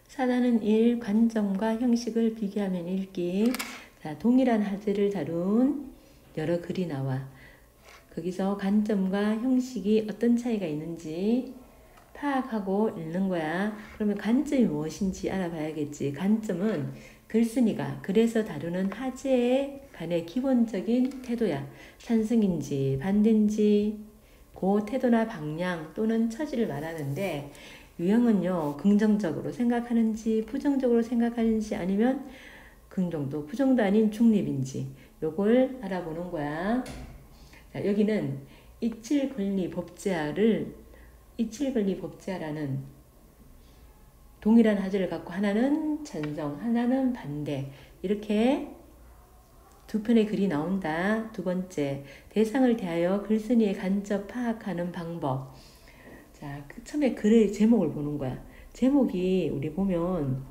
사다는 일, 관점과 형식을 비교하면 읽기. 자, 동일한 하재를 다룬 여러 글이 나와. 거기서 관점과 형식이 어떤 차이가 있는지 파악하고 읽는 거야. 그러면 관점이 무엇인지 알아봐야겠지. 관점은 글쓴이가 글에서 다루는 하재에 관해 기본적인 태도야. 찬성인지 반대인지 그 태도나 방향 또는 처지를 말하는데, 유형은요, 긍정적으로 생각하는지 부정적으로 생각하는지 아니면 긍정도 부정도 아닌 중립인지 요걸 알아보는 거야. 자, 여기는 이칠권리 법제화라는 동일한 하재를 갖고 하나는 찬성, 하나는 반대, 이렇게 두 편의 글이 나온다. 두 번째, 대상을 대하여 글쓴이의 간접 파악하는 방법. 자, 처음에 글의 제목을 보는 거야. 제목이 우리 보면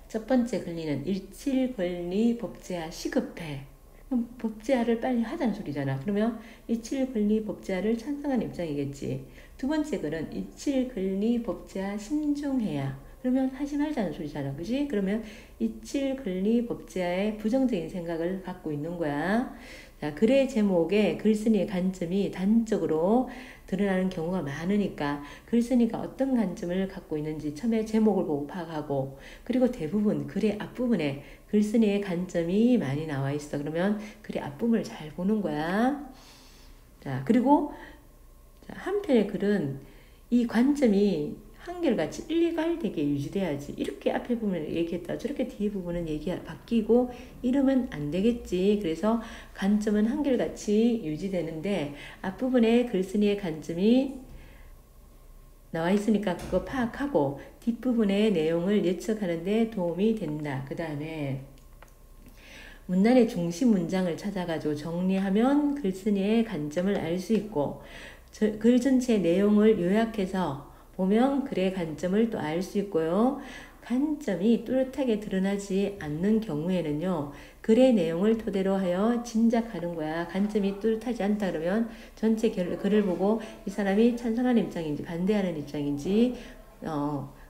첫 번째 권리는 일칠권리 법제화 시급해. 그럼 법제화를 빨리 하자는 소리잖아. 그러면 일칠권리 법제화를 찬성하는 입장이겠지. 두 번째 글은 일칠권리 법제화 신중해야. 그러면 하지 말자는 소리잖아. 그지? 그러면 일칠권리 법제화에 부정적인 생각을 갖고 있는 거야. 자, 글의 제목에 글쓴이의 관점이 단적으로 드러나는 경우가 많으니까 글쓴이가 어떤 관점을 갖고 있는지 처음에 제목을 보고 파악하고, 그리고 대부분 글의 앞부분에 글쓴이의 관점이 많이 나와 있어. 그러면 글의 앞부분을 잘 보는 거야. 자, 그리고 한편의 글은 이 관점이 한결같이 일갈되게 유지돼야지. 이렇게 앞에 부분을 얘기했다 저렇게 뒤에 부분은 바뀌고 이러면 안 되겠지. 그래서 관점은 한결같이 유지되는데 앞부분에 글쓴이의 관점이 나와 있으니까 그거 파악하고 뒷부분의 내용을 예측하는 데 도움이 된다. 그 다음에 문단의 중심 문장을 찾아가지고 정리하면 글쓴이의 관점을 알 수 있고, 글 전체의 내용을 요약해서 보면 글의 관점을 또 알 수 있고요. 관점이 뚜렷하게 드러나지 않는 경우에는요, 글의 내용을 토대로 하여 짐작하는 거야. 관점이 뚜렷하지 않다 그러면 전체 글을 보고 이 사람이 찬성하는 입장인지 반대하는 입장인지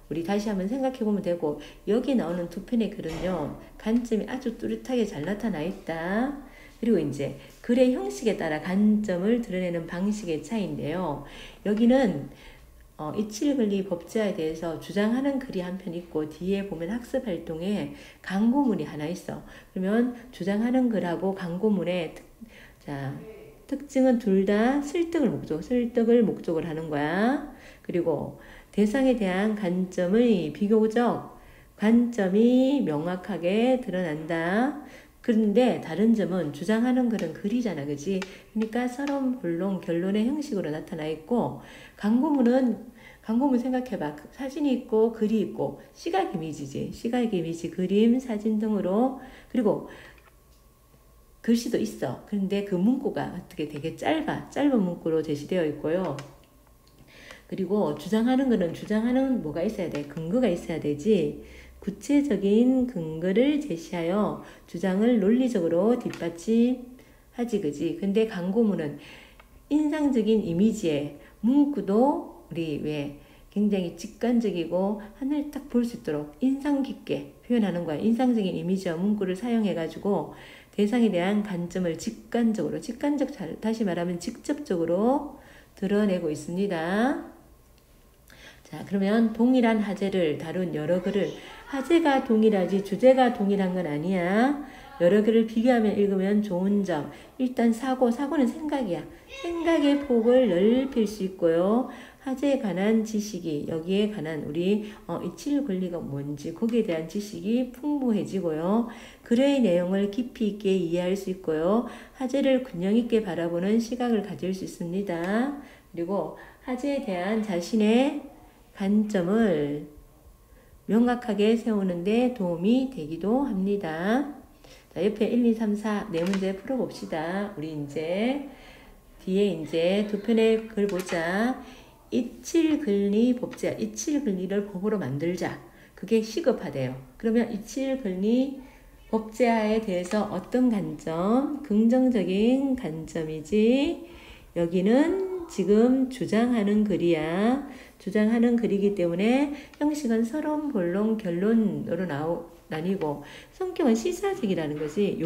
우리 다시 한번 생각해 보면 되고, 여기 나오는 두 편의 글은요, 관점이 아주 뚜렷하게 잘 나타나 있다. 그리고 이제 글의 형식에 따라 관점을 드러내는 방식의 차이인데요. 여기는 이칠권리 법제화에 대해서 주장하는 글이 한 편 있고, 뒤에 보면 학습 활동에 광고문이 하나 있어. 그러면 주장하는 글하고 광고문의 특징은 둘 다 설득을 목적으로 하는 거야. 그리고 대상에 대한 비교적 관점이 명확하게 드러난다. 그런데 다른 점은 주장하는 글은 글이잖아, 그지? 그러니까 서론, 본론, 결론의 형식으로 나타나 있고, 광고문 생각해봐. 사진이 있고 글이 있고 시각 이미지지. 시각 이미지, 그림, 사진 등으로. 그리고 글씨도 있어. 그런데 그 문구가 어떻게 되게 짧은 문구로 제시되어 있고요. 그리고 주장하는 뭐가 있어야 돼? 근거가 있어야 되지. 구체적인 근거를 제시하여 주장을 논리적으로 뒷받침하지, 그지? 근데 광고문은 인상적인 이미지에 문구도 우리 왜 굉장히 직관적이고 하늘 딱 볼 수 있도록 인상 깊게 표현하는 거야. 인상적인 이미지와 문구를 사용해가지고 대상에 대한 관점을 다시 말하면 직접적으로 드러내고 있습니다. 자, 그러면 동일한 하재를 다룬 여러 글을, 하재가 동일하지 주제가 동일한 건 아니야. 여러 글을 비교하면 읽으면 좋은 점, 일단 사고는 생각이야. 생각의 폭을 넓힐 수 있고요. 하재에 관한 지식이, 여기에 관한 우리 이칠 권리가 뭔지 거기에 대한 지식이 풍부해지고요. 글의 내용을 깊이 있게 이해할 수 있고요. 하재를 균형 있게 바라보는 시각을 가질 수 있습니다. 그리고 하재에 대한 자신의 관점을 명확하게 세우는데 도움이 되기도 합니다. 자, 옆에 1, 2, 3, 4 네 문제 풀어봅시다. 우리 이제 뒤에 이제 두 편의 글 보자. 이칠권리 법제화, 이칠권리를 법으로 만들자. 그게 시급하대요. 그러면 이칠권리 법제화에 대해서 어떤 관점? 긍정적인 관점이지. 여기는 지금 주장하는 글이야. 주장하는 글이기 때문에 형식은 서론, 본론, 결론으로 나뉘고 성격은 시사적이라는 것이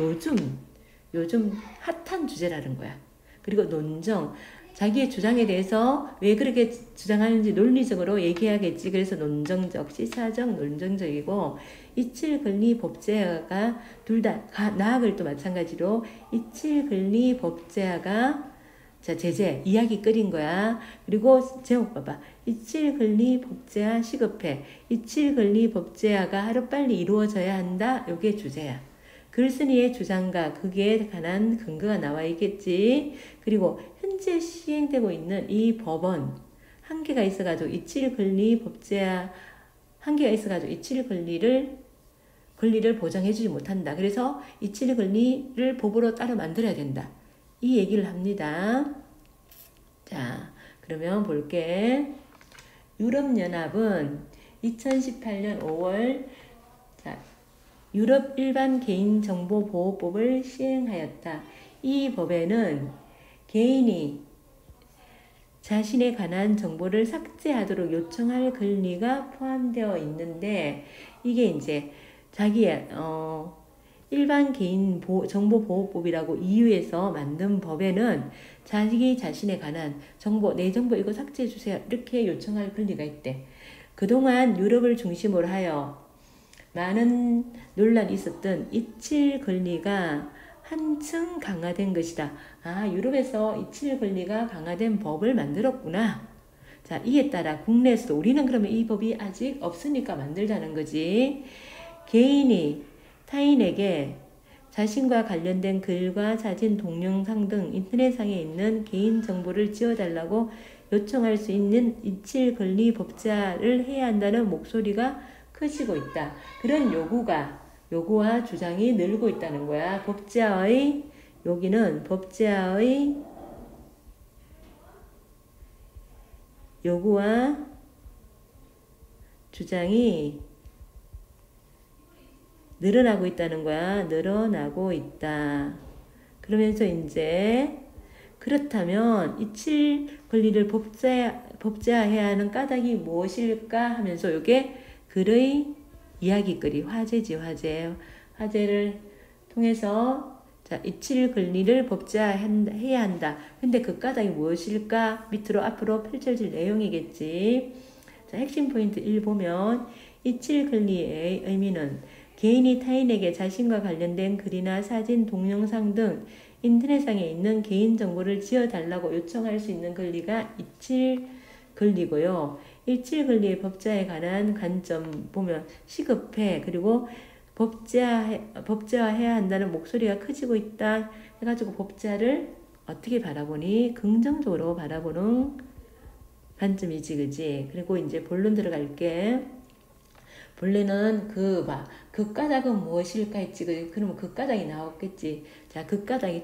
요즘 핫한 주제라는 거야. 그리고 논정, 자기의 주장에 대해서 왜 그렇게 주장하는지 논리적으로 얘기해야겠지. 그래서 논정적, 시사적, 논정적이고 이칠근리 법제화가 둘 다 나학을 또 마찬가지로 이칠근리 법제화가 자 제재 이야기 끓인 거야. 그리고 제목 봐봐. 이칠근리 법제화 시급해. 이칠근리 법제화가 하루빨리 이루어져야 한다. 요게 주제야. 글쓴이의 주장과 그에 관한 근거가 나와 있겠지. 그리고 현재 시행되고 있는 이 법원 한계가 있어가지고 이칠근리 법제화 한계가 있어가지고 이칠근리를 보장해주지 못한다. 그래서 이칠근리를 법으로 따로 만들어야 된다. 이 얘기를 합니다. 자, 그러면 볼게. 유럽연합은 2018년 5월 자, 유럽 일반 개인정보보호법을 시행하였다. 이 법에는 개인이 자신에 관한 정보를 삭제하도록 요청할 권리가 포함되어 있는데 이게 이제 자기의 일반 개인 정보보호법이라고 EU에서 만든 법에는 자기 자신에 관한 정보, 내 정보 이거 삭제해 주세요. 이렇게 요청할 권리가 있대. 그동안 유럽을 중심으로 하여 많은 논란이 있었던 이칠 권리가 한층 강화된 것이다. 아, 유럽에서 이칠 권리가 강화된 법을 만들었구나. 자, 이에 따라 국내에서도 우리는 그러면 이 법이 아직 없으니까 만들자는 거지. 개인이 타인에게 자신과 관련된 글과 사진, 동영상 등 인터넷상에 있는 개인정보를 지워달라고 요청할 수 있는 이칠 권리 법제화를 해야 한다는 목소리가 커지고 있다. 그런 요구와 주장이 늘고 있다는 거야. 여기는 법제화의 요구와 주장이 늘어나고 있다는 거야. 늘어나고 있다. 그러면서 이제 그렇다면 이칠 권리를 법제화해야 하는 까닭이 무엇일까 하면서 요게 글의 이야기거리, 화제지, 화제를 통해서 자, 이칠 권리를 법제화해야 한다. 근데 그 까닭이 무엇일까? 밑으로 앞으로 펼쳐질 내용이겠지. 자, 핵심 포인트 1 보면 이칠 권리의 의미는 개인이 타인에게 자신과 관련된 글이나 사진, 동영상 등 인터넷상에 있는 개인정보를 지워달라고 요청할 수 있는 권리가 이칠 권리고요. 이칠 권리의 법제화에 관한 관점 보면 시급해. 그리고 법제화해야 한다는 목소리가 커지고 있다. 해가지고 법제화를 어떻게 바라보니? 긍정적으로 바라보는 관점이지, 그지? 그리고 이제 본론 들어갈게. 본래는 그 까닭은 무엇일까 했지. 그러면 그 까닭이 나왔겠지. 자, 그 까닭이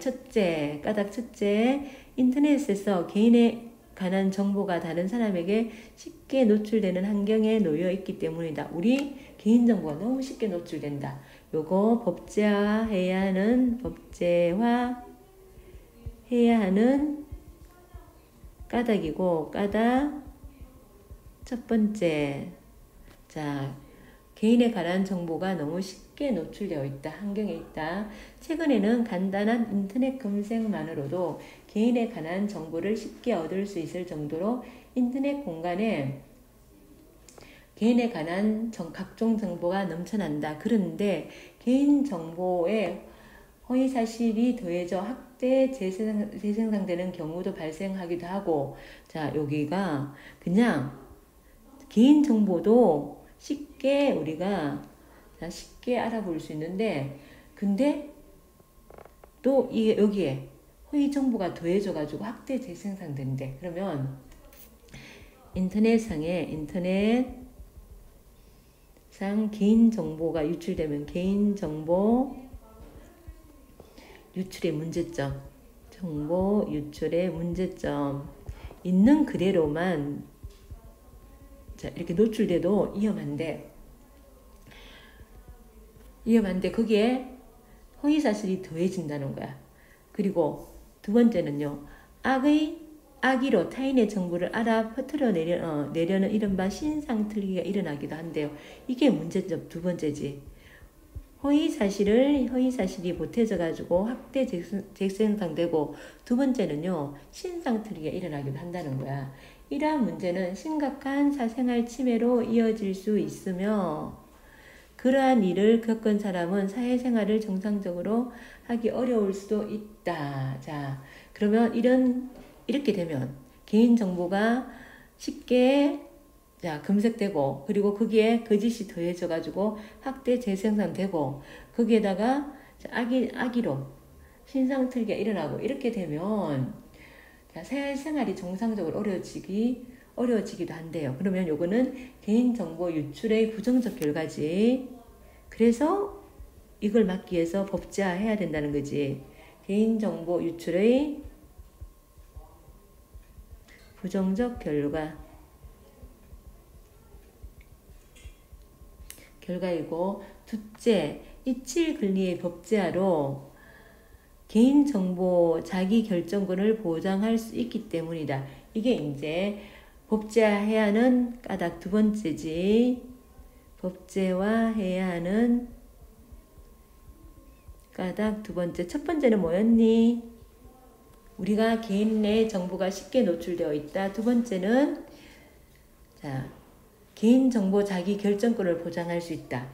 까닭 첫째, 인터넷에서 개인에 관한 정보가 다른 사람에게 쉽게 노출되는 환경에 놓여 있기 때문이다. 우리 개인정보가 너무 쉽게 노출된다. 요거 법제화해야 하는 까닭이고, 까닭 첫 번째. 자, 개인에 관한 정보가 너무 쉽게 노출되어 있다. 환경에 있다. 최근에는 간단한 인터넷 검색만으로도 개인에 관한 정보를 쉽게 얻을 수 있을 정도로 인터넷 공간에 개인에 관한 각종 정보가 넘쳐난다. 그런데 개인정보에 허위사실이 더해져 학대 재생산되는 경우도 발생하기도 하고, 자, 여기가 그냥 개인정보도 쉽게 우리가 쉽게 알아볼 수 있는데, 근데 또 이게 여기에 허위 정보가 더해져가지고 학대 재생산된대. 그러면 인터넷상 개인정보가 유출되면 개인정보 유출의 문제점, 정보 유출의 문제점 있는 그대로만 자, 이렇게 노출돼도 위험한데 거기에 허위사실이 더해진다는 거야. 그리고 두 번째는요. 악의로 타인의 정보를 알아 퍼뜨려 내려는 이른바 신상틀기가 일어나기도 한대요. 이게 문제점 두 번째지. 허위사실이 보태져 가지고 학대 재생산되고, 두 번째는요, 신상틀기가 일어나기도 한다는 거야. 이러한 문제는 심각한 사생활 침해로 이어질 수 있으며, 그러한 일을 겪은 사람은 사회생활을 정상적으로 하기 어려울 수도 있다. 자, 그러면 이렇게 되면 개인정보가 쉽게 검색되고, 그리고 거기에 거짓이 더해져가지고 학대 재생산되고, 거기에다가 악의로 신상틀기가 일어나고, 이렇게 되면 사회생활이 정상적으로 어려워지기도 한대요. 그러면 요거는 개인정보 유출의 부정적 결과지. 그래서 이걸 막기 위해서 법제화해야 된다는 거지. 개인정보 유출의 부정적 결과이고, 둘째, 이칠 권리의 법제화로 개인정보 자기결정권을 보장할 수 있기 때문이다. 이게 이제 법제화해야 하는 까닭 두 번째지. 법제화해야 하는 까닭 두 번째. 첫 번째는 뭐였니? 우리가 개인 내 정보가 쉽게 노출되어 있다. 두 번째는 개인정보 자기결정권을 보장할 수 있다.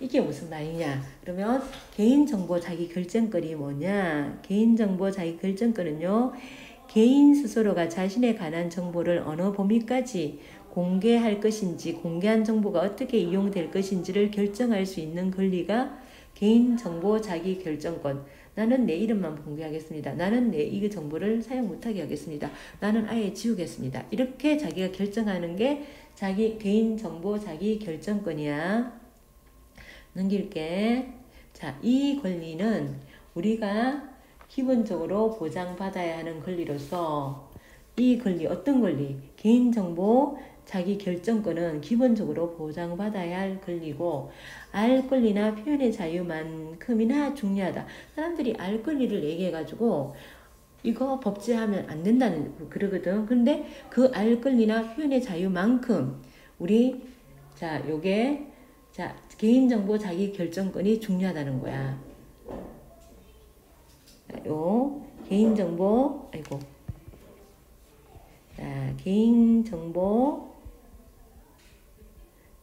이게 무슨 말이냐? 그러면 개인정보 자기결정권이 뭐냐? 개인정보 자기결정권은요, 개인 스스로가 자신에 관한 정보를 어느 범위까지 공개할 것인지, 공개한 정보가 어떻게 이용될 것인지를 결정할 수 있는 권리가 개인정보 자기결정권. 나는 내 이름만 공개하겠습니다. 나는 내 이 정보를 사용 못하게 하겠습니다. 나는 아예 지우겠습니다. 이렇게 자기가 결정하는 게 개인정보 자기결정권이야. 넘길게. 자, 이 권리는 우리가 기본적으로 보장받아야 하는 권리로서, 이 권리, 어떤 권리? 개인정보 자기결정권은 기본적으로 보장받아야 할 권리고, 알 권리나 표현의 자유만큼이나 중요하다. 사람들이 알 권리를 얘기해가지고 이거 법제하면 안 된다는 그러거든. 근데 그 알 권리나 표현의 자유만큼 우리 요게 개인정보 자기결정권이 중요하다는 거야. 요 개인정보 개인정보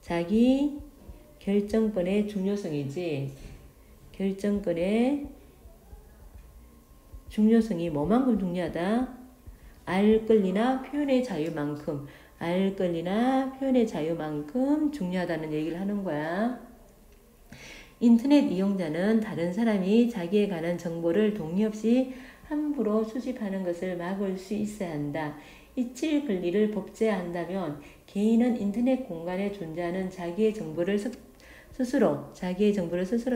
자기결정권의 중요성이지. 결정권의 중요성이 뭐만큼 중요하다? 알 권리나 표현의 자유만큼, 알 권리나 표현의 자유만큼 중요하다는 얘기를 하는 거야. 인터넷 이용자는 다른 사람이 자기에 관한 정보를 동의 없이 함부로 수집하는 것을 막을 수 있어야 한다. 이칠 권리를 법제화한다면 개인은 인터넷 공간에 존재하는 자기의 정보를 스스로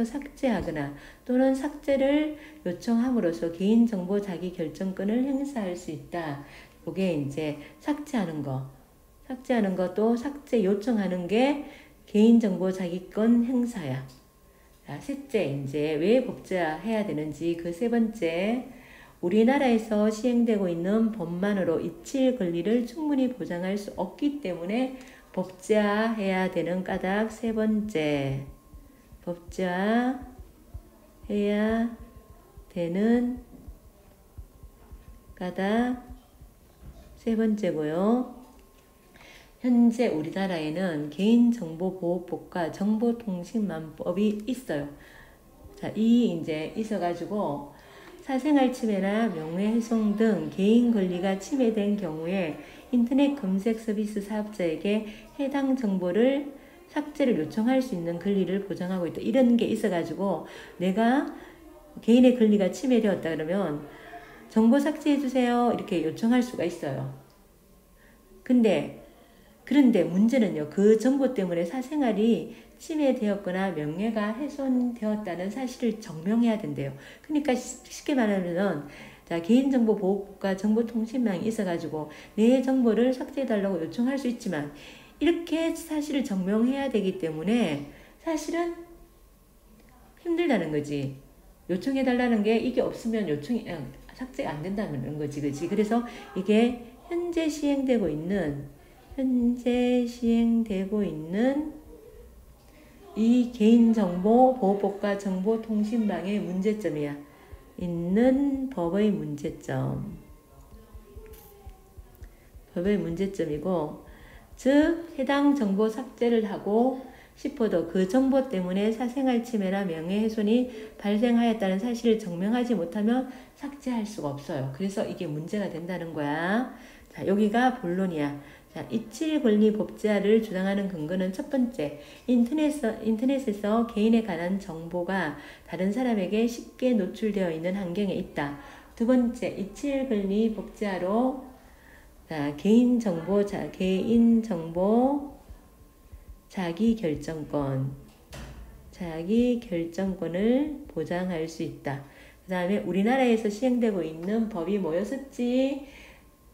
삭제하거나 또는 삭제를 요청함으로써 개인정보 자기결정권을 행사할 수 있다. 이게 이제 삭제하는 것도 삭제 요청하는 게 개인정보 자기권 행사야. 자, 셋째, 이제 왜 법제화해야 되는지 그 세 번째. 우리나라에서 시행되고 있는 법만으로 이칠 권리를 충분히 보장할 수 없기 때문에 법제화해야 되는 까닭 세 번째. 법제화해야 되는 까닭 세 번째고요. 현재 우리나라에는 개인정보보호법과 정보통신망법이 있어요. 자, 이제 있어가지고 사생활 침해나 명예훼손 등 개인 권리가 침해된 경우에 인터넷 검색 서비스 사업자에게 해당 정보를 삭제를 요청할 수 있는 권리를 보장하고 있다. 이런 게 있어가지고 내가 개인의 권리가 침해되었다 그러면 정보 삭제해주세요 이렇게 요청할 수가 있어요. 그런데 문제는요, 그 정보 때문에 사생활이 침해되었거나 명예가 훼손되었다는 사실을 증명해야 된대요. 그러니까 쉽게 말하면 개인정보보호법과 정보통신망이 있어가지고 내 정보를 삭제해달라고 요청할 수 있지만 이렇게 사실을 증명해야 되기 때문에 사실은 힘들다는 거지. 요청해달라는 게 이게 없으면 삭제가 안 된다는 거지. 그치? 그래서 이게 현재 시행되고 있는 이 개인정보보호법과 정보통신망의 문제점이야. 있는 법의 문제점이고, 즉 해당 정보 삭제를 하고 싶어도 그 정보 때문에 사생활 침해나 명예훼손이 발생하였다는 사실을 증명하지 못하면 삭제할 수가 없어요. 그래서 이게 문제가 된다는 거야. 자, 여기가 본론이야. 자, 이칠 권리 법제화를 주장하는 근거는 첫 번째, 인터넷에서 개인에 관한 정보가 다른 사람에게 쉽게 노출되어 있는 환경에 있다. 두 번째, 이칠 권리 법제화로 개인정보 자기결정권을 보장할 수 있다. 그 다음에 우리나라에서 시행되고 있는 법이 뭐였었지?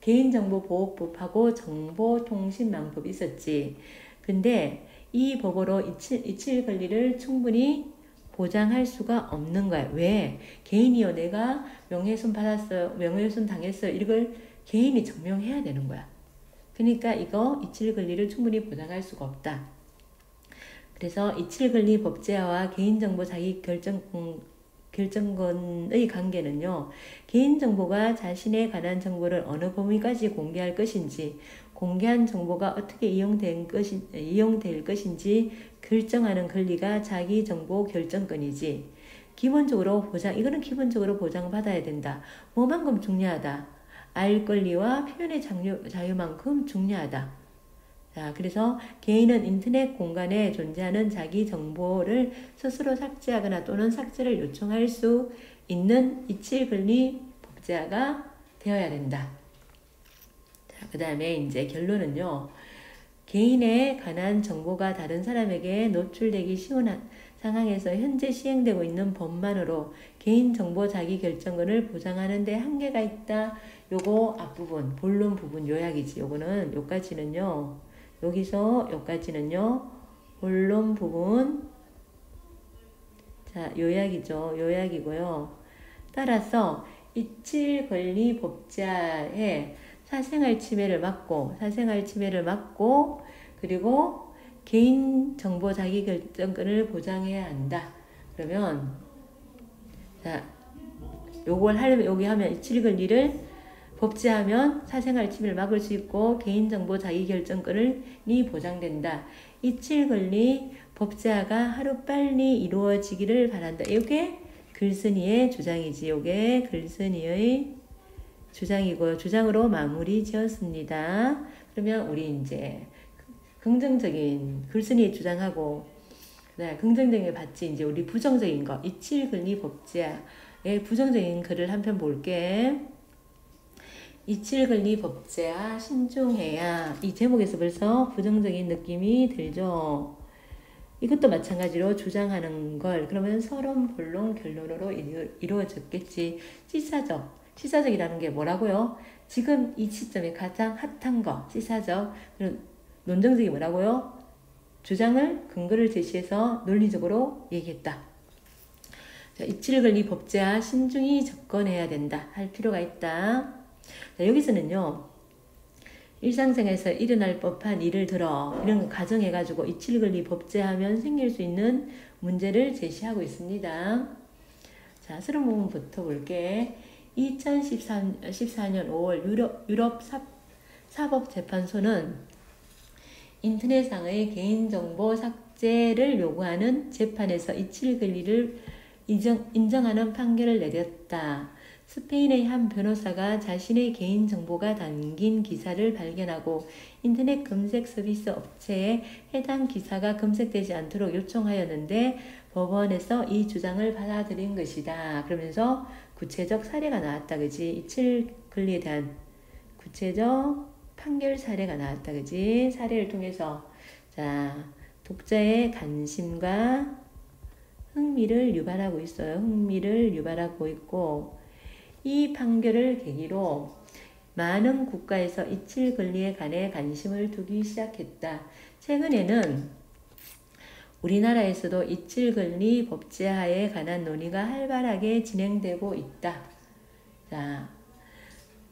개인정보보호법하고 정보통신망법이 있었지. 근데 이 법으로 이칠 권리를 충분히 보장할 수가 없는 거야. 왜? 개인이요, 내가 명예훼손 받았어요, 명예훼손 당했어요, 이걸 개인이 증명해야 되는 거야. 그러니까 이거 이칠 권리를 충분히 보장할 수가 없다. 그래서 이칠 권리 법제화와 개인정보 자기결정권의 관계는요, 개인정보가 자신에 관한 정보를 어느 범위까지 공개할 것인지, 공개한 정보가 어떻게 이용될 것인지 결정하는 권리가 자기정보 결정권이지. 이거는 기본적으로 보장받아야 된다. 뭐만큼 중요하다? 알 권리와 표현의 자유만큼 중요하다. 자, 그래서 개인은 인터넷 공간에 존재하는 자기 정보를 스스로 삭제하거나 또는 삭제를 요청할 수 있는 이칠 권리 법제화가 되어야 된다. 자, 그 다음에 이제 결론은요. 개인에 관한 정보가 다른 사람에게 노출되기 쉬운 상황에서 현재 시행되고 있는 법만으로 개인정보 자기결정권을 보장하는 데 한계가 있다. 요거 앞부분, 본론 부분 요약이지. 요거는 여기까지는요. 본론 부분. 자, 요약이고요. 따라서 이칠 권리 법제화에 사생활 침해를 막고 그리고 개인 정보 자기결정권을 보장해야 한다. 그러면 자, 요걸 하려면 여기 하면 이칠 권리를 법제하면 사생활 침해를 막을 수 있고 개인정보 자기결정권이 보장된다. 이칠 권리 법제화가 하루빨리 이루어지기를 바란다. 이게 글쓴이의 주장이지. 이게 글쓴이의 주장이고요. 주장으로 마무리 지었습니다. 그러면 우리 이제 긍정적인 글쓴이의 주장하고 긍정적인 거 봤지. 이제 우리 부정적인 거 이칠 권리 법제화의 부정적인 글을 한 편 볼게. 이칠 권리 법제화 신중해야. 이 제목에서 벌써 부정적인 느낌이 들죠. 이것도 마찬가지로 주장하는 걸 그러면 서론, 본론, 결론으로 이루어졌겠지. 시사적이라는 게 뭐라고요? 지금 이 시점에 가장 핫한 거 시사적. 논정적이 뭐라고요? 주장을 근거를 제시해서 논리적으로 얘기했다. 자, 이칠 권리 법제화 신중히 접근해야 된다. 할 필요가 있다. 자, 여기서는요. 일상생활에서 일어날 법한 일을 들어 이런 거 가정해가지고 이칠 권리 법제하면 생길 수 있는 문제를 제시하고 있습니다. 자, 서론 부분부터 볼게. 2014년 5월 유럽 사법재판소는 인터넷상의 개인정보 삭제를 요구하는 재판에서 이칠 권리를 인정하는 판결을 내렸다. 스페인의 한 변호사가 자신의 개인정보가 담긴 기사를 발견하고 인터넷 검색 서비스 업체에 해당 기사가 검색되지 않도록 요청하였는데 법원에서 이 주장을 받아들인 것이다. 그러면서 구체적 사례가 나왔다. 그지? 이칠 권리에 대한 구체적 판결 사례가 나왔다. 그지? 사례를 통해서 자, 독자의 관심과 흥미를 유발하고 있어요. 흥미를 유발하고 있고 이 판결을 계기로 많은 국가에서 이칠 권리에 관해 관심을 두기 시작했다. 최근에는 우리나라에서도 이칠 권리 법제화에 관한 논의가 활발하게 진행되고 있다. 자,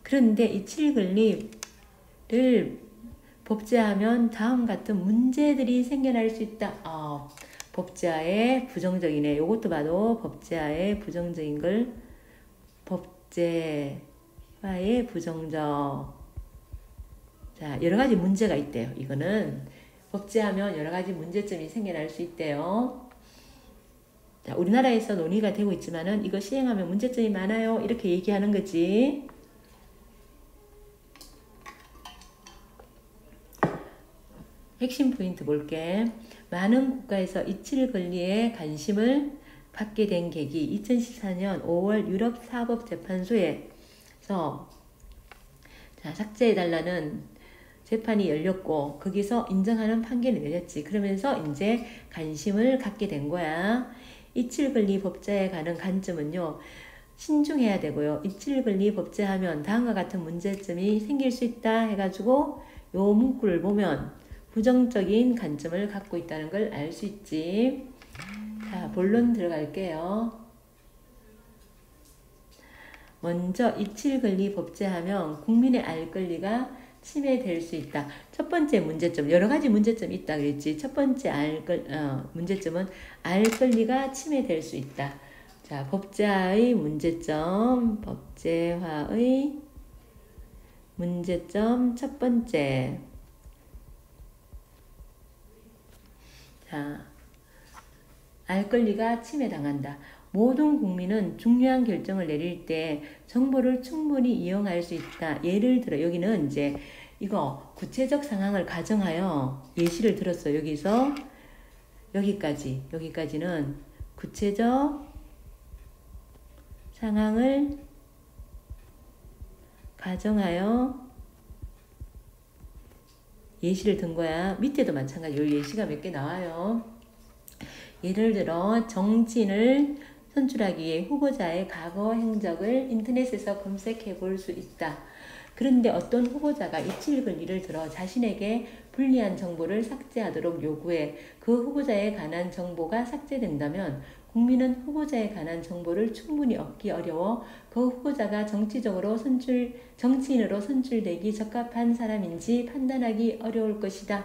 그런데 이칠 권리 법제하면 다음 같은 문제들이 생겨날 수 있다. 법제화의 부정적이네. 요것도 봐도 법제화의 부정적인 걸 법제화의 부정적. 자, 여러 가지 문제가 있대요. 이거는 법제하면 여러 가지 문제점이 생겨날 수 있대요. 자, 우리나라에서 논의가 되고 있지만은 이거 시행하면 문제점이 많아요. 이렇게 얘기하는 거지. 핵심 포인트 볼게. 많은 국가에서 이칠 권리에 관심을 갖게 된 계기 2014년 5월 유럽 사법재판소에서 자, 삭제해달라는 재판이 열렸고 거기서 인정하는 판결이 내렸지. 그러면서 이제 관심을 갖게 된 거야. 이칠 권리 법제에 관한 관점은요. 신중해야 되고요. 이칠 권리 법제하면 다음과 같은 문제점이 생길 수 있다 해가지고 요 문구를 보면 부정적인 관점을 갖고 있다는 걸 알 수 있지. 자, 본론 들어갈게요. 먼저 이칠 권리 법제하면 국민의 알 권리가 침해될 수 있다. 첫 번째 문제점, 여러 가지 문제점이 있다 그랬지. 첫 번째 문제점은 알 권리가 침해될 수 있다. 자, 법제화의 문제점, 법제화의 문제점 첫 번째. 자, 알 권리가 침해당한다. 모든 국민은 중요한 결정을 내릴 때 정보를 충분히 이용할 수 있다. 예를 들어 여기는 이제 이거 구체적 상황을 가정하여 예시를 들었어. 여기서 여기까지는 구체적 상황을 가정하여 예시를 든 거야. 밑에도 마찬가지. 요 예시가 몇 개 나와요. 예를 들어 정치인을 선출하기 위해 후보자의 과거 행적을 인터넷에서 검색해 볼 수 있다. 그런데 어떤 후보자가 이칠 권리를 들어 자신에게 불리한 정보를 삭제하도록 요구해 그 후보자에 관한 정보가 삭제된다면 국민은 후보자에 관한 정보를 충분히 얻기 어려워 그 후보자가 정치인으로 선출되기 적합한 사람인지 판단하기 어려울 것이다.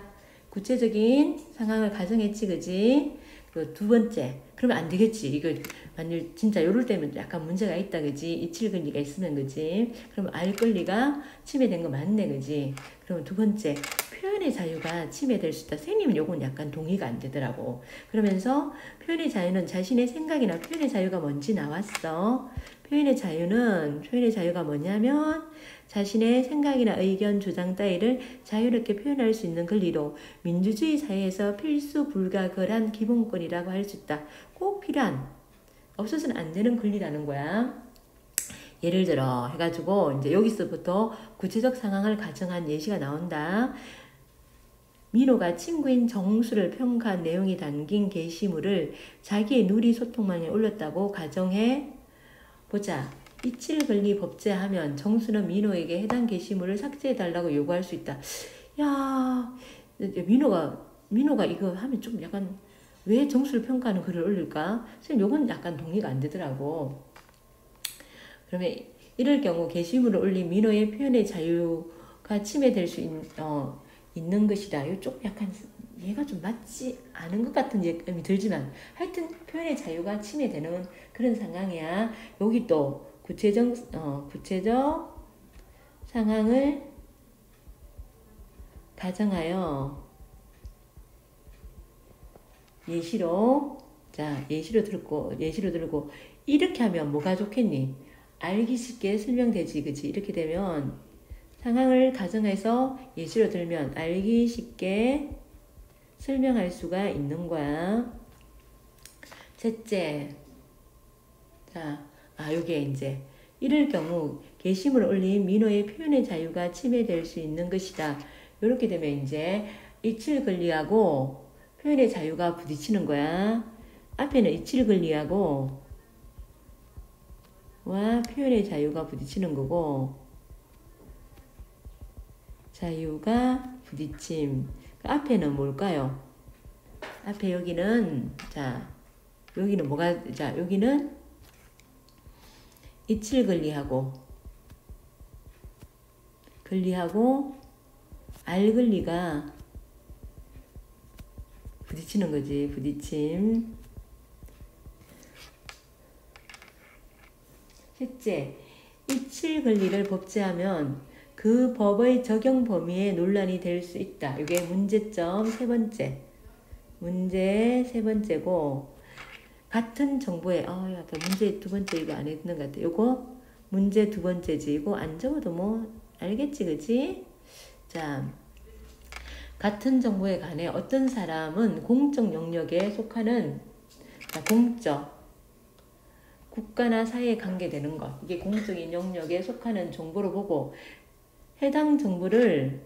구체적인 상황을 가정했지, 그지? 그 두 번째, 그러면 안 되겠지. 이거 만일 진짜 요럴 때면 약간 문제가 있다, 그지? 이칠 권리가 있으면, 그지? 그럼 알 권리가 침해된 거 맞네, 그지? 그러면 두 번째, 표현의 자유가 침해될 수 있다. 선생님은 요건 약간 동의가 안 되더라고. 그러면서 표현의 자유는 자신의 생각이나 표현의 자유가 뭔지 나왔어. 표현의 자유가 뭐냐면 자신의 생각이나 의견, 주장 따위를 자유롭게 표현할 수 있는 권리로 민주주의 사회에서 필수 불가결한 기본권이라고 할 수 있다. 꼭 필요한, 없어서는 안 되는 권리라는 거야. 예를 들어 해가지고 이제 여기서부터 구체적 상황을 가정한 예시가 나온다. 민호가 친구인 정수를 평가한 내용이 담긴 게시물을 자기의 누리 소통망에 올렸다고 가정해 보자. 이칠 권리 법제하면 정수는 민호에게 해당 게시물을 삭제해달라고 요구할 수 있다. 야, 민호가 이거 하면 좀 약간 왜 정수를 평가하는 글을 올릴까? 선생님 요건 약간 동의가 안 되더라고. 그러면 이럴 경우 게시물을 올린 민호의 표현의 자유가 침해될 수 있는 것이다. 이거 좀 약간 얘가 좀 맞지 않은 것 같은 느낌이 들지만 하여튼 표현의 자유가 침해되는 그런 상황이야. 여기 또 구체적 상황을 가정하여 예시로 들고 이렇게 하면 뭐가 좋겠니? 알기 쉽게 설명되지, 그치? 이렇게 되면 상황을 가정해서 예시로 들면 알기 쉽게 설명할 수가 있는 거야. 셋째, 자, 요게 이제 이럴 경우 게시물을 올린 민호의 표현의 자유가 침해될 수 있는 것이다. 이렇게 되면 이제 이칠 권리하고 표현의 자유가 부딪히는 거야. 앞에는 이칠 권리하고 표현의 자유가 부딪히는 거고 자유가 부딪힘. 앞에는 뭘까요? 앞에 여기는 여기는 뭐가 여기는 이칠 권리하고 알글리가 부딪히는 거지. 부딪힘. 셋째, 이칠근리를 법제하면 그 법의 적용 범위에 논란이 될 수 있다. 이게 문제점 세 번째. 문제 세 번째고, 같은 정보에, 약간 문제 두 번째 이거 안 했는 것 같아. 요거 문제 두 번째지. 이거 안 적어도 뭐 알겠지, 그치? 자, 같은 정보에 관해 어떤 사람은 공적 영역에 속하는, 공적, 국가나 사회에 관계되는 것, 이게 공적인 영역에 속하는 정보로 보고 해당 정보를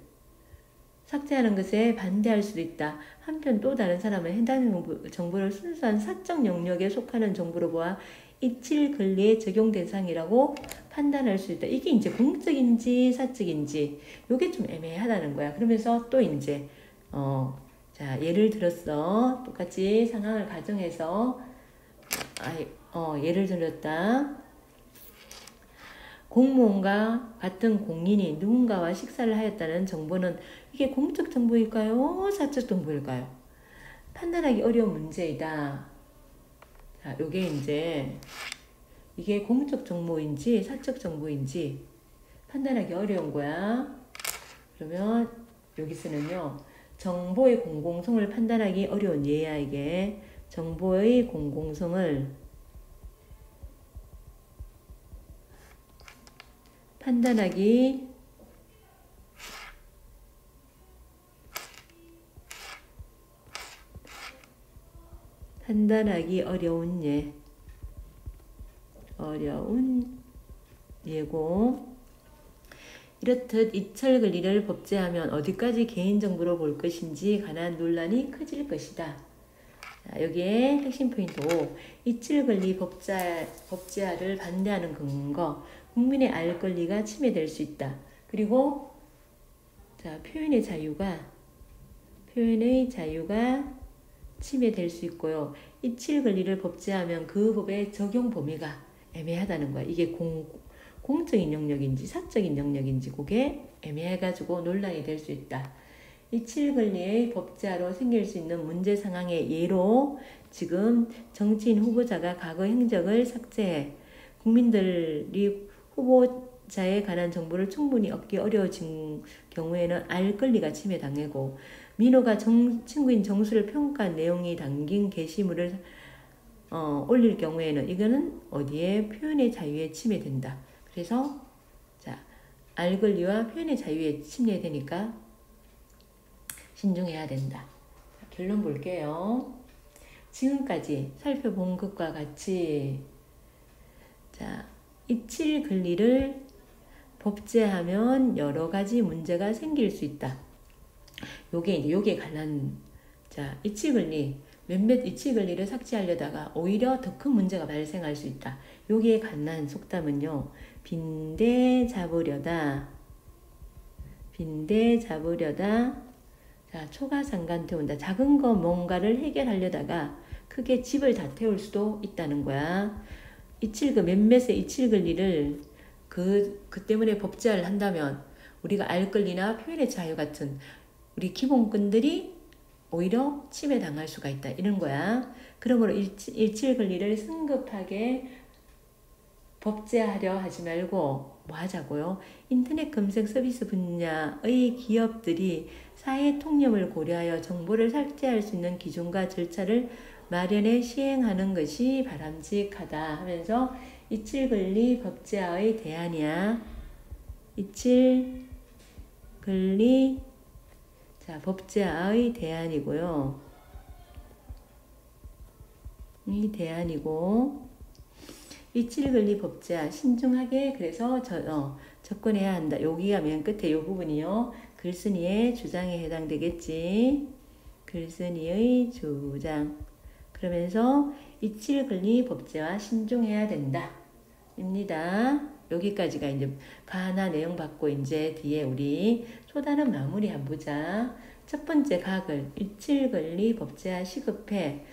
삭제하는 것에 반대할 수도 있다. 한편 또 다른 사람은 해당 정보를 순수한 사적 영역에 속하는 정보로 보아 이칠근리의 적용 대상이라고 판단할 수 있다. 이게 이제 공적인지 사적인지 요게 좀 애매하다는 거야. 그러면서 또 이제 자, 예를 들었어. 똑같이 상황을 가정해서 예를 들었다. 공무원과 같은 공인이 누군가와 식사를 하였다는 정보는 이게 공적 정보일까요? 사적 정보일까요? 판단하기 어려운 문제이다. 자, 요게 이제 이게 공적 정보인지 사적 정보인지 판단하기 어려운 거야. 그러면 여기서는요. 정보의 공공성을 판단하기 어려운 예야. 이게 정보의 공공성을 판단하기 어려운 예. 어려운 예고. 이렇듯 이철근리를 법제하면 어디까지 개인정보로 볼 것인지 관한 논란이 커질 것이다. 자, 여기에 핵심 포인트 5. 이철근리 법제화를 반대하는 근거. 국민의 알 권리가 침해될 수 있다. 그리고 자, 표현의 자유가 침해될 수 있고요. 이칠근리를 법제하면 그 법의 적용 범위가 애매하다는 거야. 이게 공적인 영역인지 사적인 영역인지 그게 애매해가지고 논란이 될 수 있다. 이칠근리의 법제화로 생길 수 있는 문제 상황의 예로 지금 정치인 후보자가 과거 행적을 삭제해 국민들이 후보자에 관한 정보를 충분히 얻기 어려워진 경우에는 알 권리가 침해당하고 민호가 친구인 정수를 평가한 내용이 담긴 게시물을 올릴 경우에는 이거는 어디에 표현의 자유에 침해된다. 그래서 자, 알 권리와 표현의 자유에 침해되니까 신중해야 된다. 자, 결론 볼게요. 지금까지 살펴본 것과 같이 자, 이칠근리를 법제하면 여러 가지 문제가 생길 수 있다. 요게 관한 자, 몇몇 이치근리를 삭제하려다가 오히려 더 큰 문제가 발생할 수 있다. 여기에 관한 속담은요. 빈대 잡으려다. 자, 초가 상간 태운다. 작은 거 뭔가를 해결하려다가 크게 집을 다 태울 수도 있다는 거야. 몇몇의 이칠근리를 그 때문에 법제화를 한다면 우리가 알 권리나 표현의 자유 같은 우리 기본권들이 오히려 침해당할 수가 있다. 이런 거야. 그러므로 일칠근리를 성급하게 법제하려 하지 말고 뭐 하자고요? 인터넷 검색 서비스 분야의 기업들이 사회 통념을 고려하여 정보를 삭제할 수 있는 기준과 절차를 마련해 시행하는 것이 바람직하다 하면서 이칠근리 법제화의 대안이야. 이칠근리 자, 법제화의 대안이고요. 이 대안이고 이칠근리 법제화 신중하게 그래서 접근해야 한다. 여기가 맨 끝에 이 부분이요. 글쓴이의 주장에 해당되겠지. 글쓴이의 주장. 그러면서 이칠근리 법제화 신중해야 된다. 입니다. 여기까지가 이제 가나 내용 받고 이제 뒤에 우리 소단은 마무리 한번 보자. 첫 번째 각을 이칠근리 법제화 시급해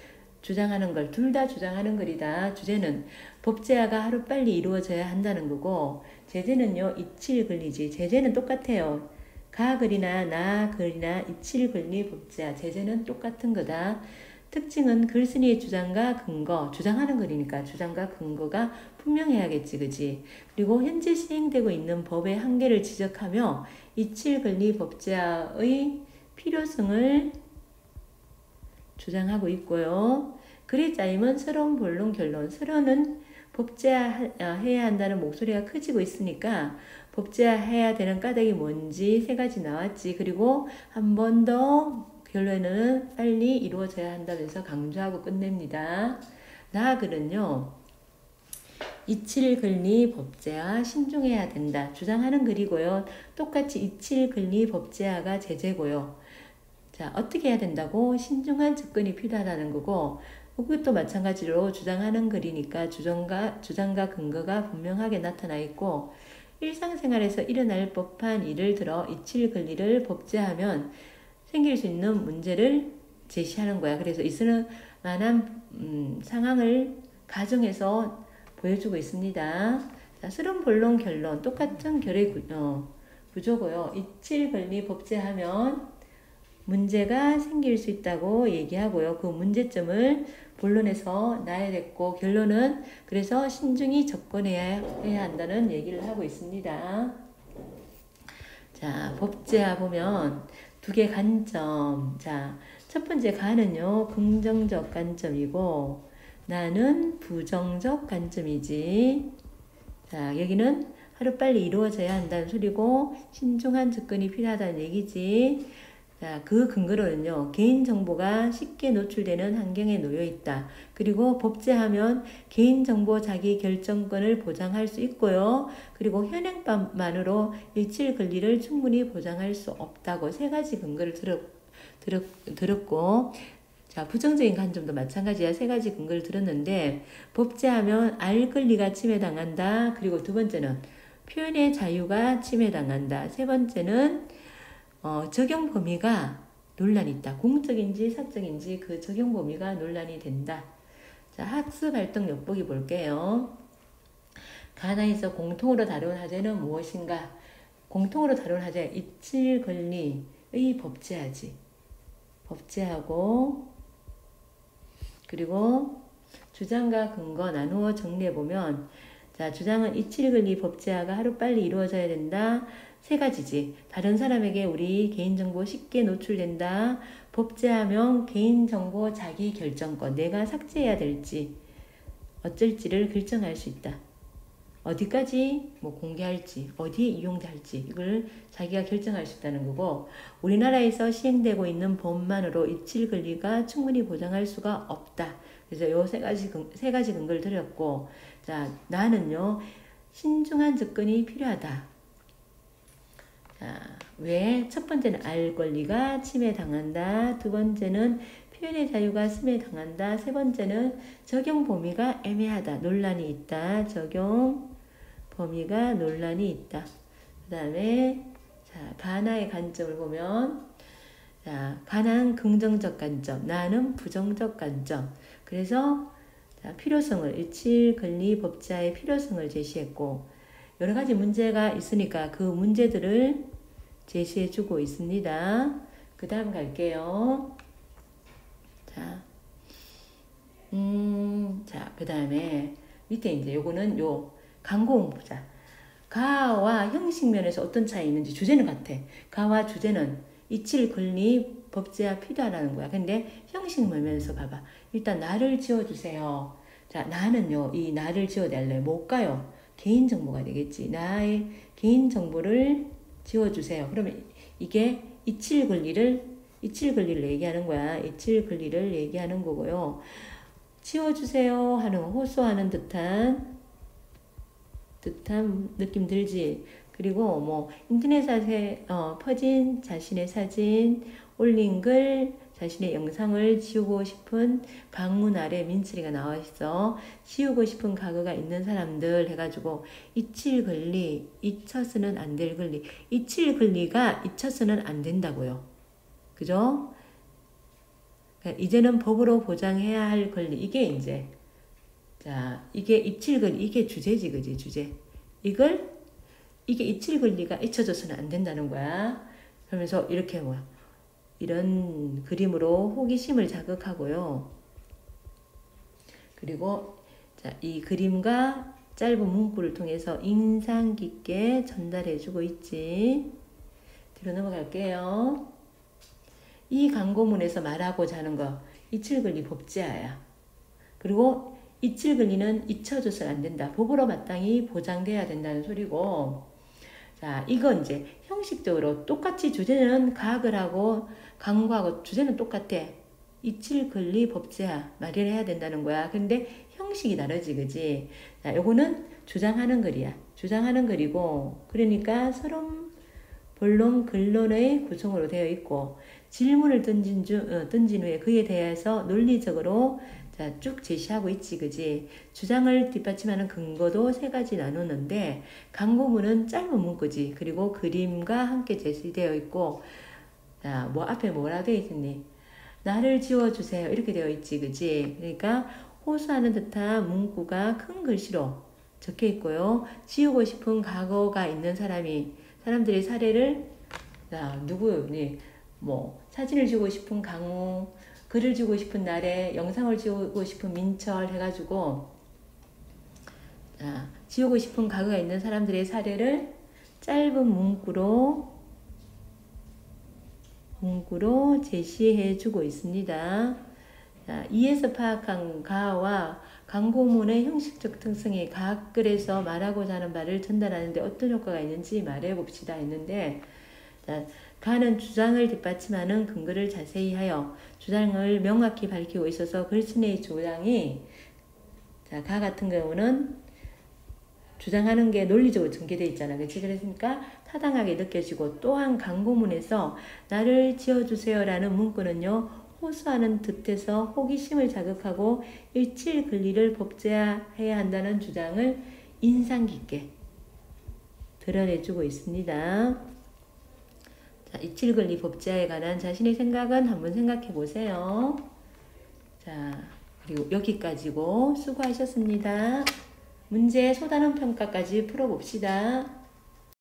주장하는 걸 둘 다 주장하는 글이다. 주제는 법제화가 하루빨리 이루어져야 한다는 거고 제재는요 이칠근리지. 제재는 똑같아요. 가글이나 나글이나 이칠글리 법제화 제재는 똑같은 거다. 특징은 글쓴이의 주장과 근거, 주장하는 글이니까 주장과 근거가 분명해야겠지, 그지? 그리고 현재 시행되고 있는 법의 한계를 지적하며 이칠글리 법제화의 필요성을 주장하고 있고요. 글이 짜임은 서론, 본론, 결론. 서론은 법제화해야 한다는 목소리가 커지고 있으니까 법제화해야 되는 까닭이 뭔지 세 가지 나왔지. 그리고 한 번 더 결론은 빨리 이루어져야 한다면서 강조하고 끝냅니다. 나글은요. 이칠글리 법제화 신중해야 된다. 주장하는 글이고요. 똑같이 이칠글리 법제화가 제재고요. 자, 어떻게 해야 된다고? 신중한 접근이 필요하다는 거고, 그것도 마찬가지로 주장하는 글이니까 주장과 근거가 분명하게 나타나 있고, 일상생활에서 일어날 법한 일을 들어 이칠글리를 법제하면 생길 수 있는 문제를 제시하는 거야. 그래서 있을 만한 상황을 가정해서 보여주고 있습니다. 자, 서론, 본론, 결론 똑같은 결의 구조고요. 이칠글리 법제하면 문제가 생길 수 있다고 얘기하고요. 그 문제점을 본론에서 놔야 됐고 결론은 그래서 신중히 접근해야 한다는 얘기를 하고 있습니다. 자, 법제화 보면 두 개 관점. 자, 첫 번째 가는요. 긍정적 관점이고 나는 부정적 관점이지. 자, 여기는 하루빨리 이루어져야 한다는 소리고 신중한 접근이 필요하다는 얘기지. 자, 그 근거로는요. 개인정보가 쉽게 노출되는 환경에 놓여 있다. 그리고 법제하면 개인정보 자기결정권을 보장할 수 있고요. 그리고 현행법만으로 일칠권리를 충분히 보장할 수 없다고 세 가지 근거를 들었고 자, 부정적인 관점도 마찬가지야. 세 가지 근거를 들었는데 법제하면 알 권리가 침해당한다. 그리고 두 번째는 표현의 자유가 침해당한다. 세 번째는 적용 범위가 논란이 있다. 공적인지 사적인지 그 적용 범위가 논란이 된다. 자, 학습 활동 엿보기 볼게요. 가나에서 공통으로 다룬 하제는 무엇인가? 공통으로 다룬 하제 이칠권리의 법제하지. 법제하고 그리고 주장과 근거 나누어 정리해보면 자, 주장은 이칠권리 법제화가 하루빨리 이루어져야 된다. 세 가지지. 다른 사람에게 우리 개인정보 쉽게 노출된다. 법제하면 개인정보 자기결정권, 내가 삭제해야 될지 어쩔지를 결정할 수 있다. 어디까지 공개할지, 어디에 이용될지 이걸 자기가 결정할 수 있다는 거고 우리나라에서 시행되고 있는 법만으로 이칠권리가 충분히 보장할 수가 없다. 그래서 요 세 가지 근거를 드렸고 자, 나는요. 신중한 접근이 필요하다. 자, 왜? 첫 번째는 알 권리가 침해당한다. 두 번째는 표현의 자유가 침해당한다. 세 번째는 적용 범위가 애매하다. 논란이 있다. 적용 범위가 논란이 있다. 그 다음에 자, 가나의 관점을 보면 자, 가나는 긍정적 관점, 나는 부정적 관점. 그래서 자, 필요성을 일칠권리 법제화의 필요성을 제시했고 여러 가지 문제가 있으니까 그 문제들을 제시해주고 있습니다. 그 다음 갈게요. 자, 그 다음에 밑에 이제 요거는 요 강공 보자. 가와 형식 면에서 어떤 차이 있는지 주제는 같아. 가와 주제는 이칠권리 법제화 필요하다는 거야. 근데 형식 면에서 봐봐. 일단 나를 지워주세요. 자, 나는요. 이 나를 지워달래. 뭘까요? 개인정보가 되겠지. 나의 개인정보를 지워주세요. 그러면 이게 이칠권리를 얘기하는 거야. 이칠권리를 얘기하는 거고요. 지워주세요 하는 호소하는 듯한 느낌 들지. 그리고 인터넷에 퍼진 자신의 사진, 올린 글, 자신의 영상을 지우고 싶은 강문 아래 민철이가 나와 있어. 지우고 싶은 과거가 있는 사람들 해가지고 이칠권리, 잊혀서는 안 될 권리. 이칠권리가 잊혀서는 안 된다고요. 그죠? 그러니까 이제는 법으로 보장해야 할 권리. 이게 이제 자, 이게 이칠권리, 이게 주제지, 그지? 주제. 이게 이칠권리가 잊혀져서는 안 된다는 거야. 그러면서 이렇게 이런 그림으로 호기심을 자극하고요. 그리고 자, 이 그림과 짧은 문구를 통해서 인상 깊게 전달해주고 있지. 뒤로 넘어갈게요. 이 광고문에서 말하고자 하는 거, 이칠근리 법제화야. 그리고 이칠근리는 잊혀져서는 안 된다. 법으로 마땅히 보장돼야 된다는 소리고, 자, 이건 이제 형식적으로 똑같이 주제는 가학을 하고 강구하고 주제는 똑같아. 이칠근리 법제화 마련해야 된다는 거야. 근데 형식이 다르지, 그지? 자, 요거는 주장하는 글이야. 주장하는 글이고, 그러니까 서론, 본론, 근론의 구성으로 되어 있고, 질문을 던진 후에 그에 대해서 논리적으로 자, 쭉 제시하고 있지, 그지? 주장을 뒷받침하는 근거도 세 가지 나누는데, 광고문은 짧은 문구지. 그리고 그림과 함께 제시되어 있고, 자, 앞에 뭐라 되어 있니? 나를 지워주세요. 이렇게 되어 있지, 그지? 그러니까 호소하는 듯한 문구가 큰 글씨로 적혀 있고요. 지우고 싶은 과거가 있는 사람들의 사례를, 자, 누구니? 사진을 지우고 싶은 강우, 글을 지우고 싶은 나래, 영상을 지우고 싶은 민철 해가지고, 자, 지우고 싶은 과거가 있는 사람들의 사례를 짧은 문구로 제시해주고 있습니다. 자, 이에서 파악한 가와 광고문의 형식적 특성이 각 글에서 말하고자 하는 바를 전달하는데 어떤 효과가 있는지 말해봅시다 했는데, 자, 가는 주장을 뒷받침하는 근거를 자세히 하여 주장을 명확히 밝히고 있어서 글쓴이의 주장이, 자, 가 같은 경우는 주장하는 게 논리적으로 전개되어 있잖아. 그렇지? 그러니까 타당하게 느껴지고, 또한 광고문에서 나를 지어주세요 라는 문구는요, 호소하는 듯해서 호기심을 자극하고 일칠근리를 법제화해야 한다는 주장을 인상 깊게 드러내주고 있습니다. 자, 이칠근리 법제화에 관한 자신의 생각은 한번 생각해 보세요. 자, 그리고 여기까지고 수고하셨습니다. 문제 소단원 평가까지 풀어봅시다.